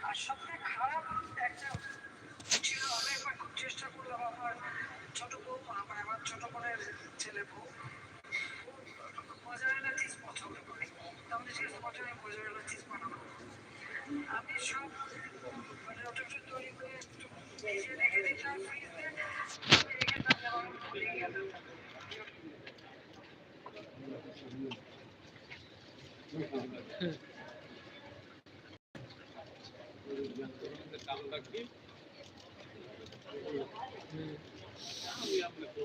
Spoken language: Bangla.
আর সবথেকে খারাপ একটা ছিল, আমি একবার খুব চেষ্টা করলাম আমার ছোট বৌমা, মানে আমার ছোট বোনের ছেলে বউ, মোজারেলা চিজ পছন্দ করে। তাহলে ঠিক আছে, বছর আমি মোজারেলা চিজ বানাবো। আমি সব মানে ওটা একটু তৈরি করে একটু ভিজিয়ে রেখে দিতাম ফ্রিজে, আমি রেখে তারপর আমি ভুলে গেলাম। কামটা কি আমি আপনাকে